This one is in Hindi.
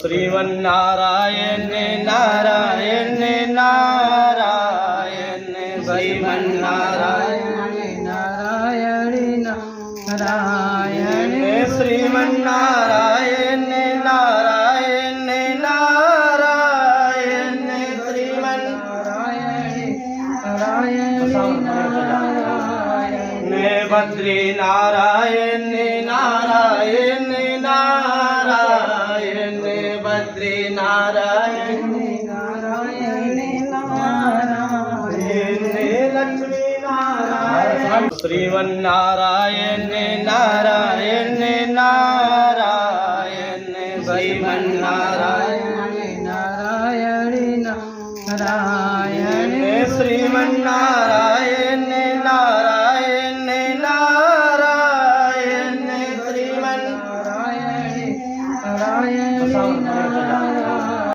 श्रीमन्नारायण नारायण नारायण श्रीमन्नारायण नारायण नारायण श्रीमन्नारायण नारायण नारायण श्रीमन्नारायण बद्री नारायण नारायण नारायण बद्री नारायण नारायण नारायण लक्ष्मी नारायण श्रीमन्नारायण नारायण नारायण श्रीमन्नारायण नारायण नारायण श्रीमन्नारायण नारायण नारायण श्रीमन्नारायण नारायण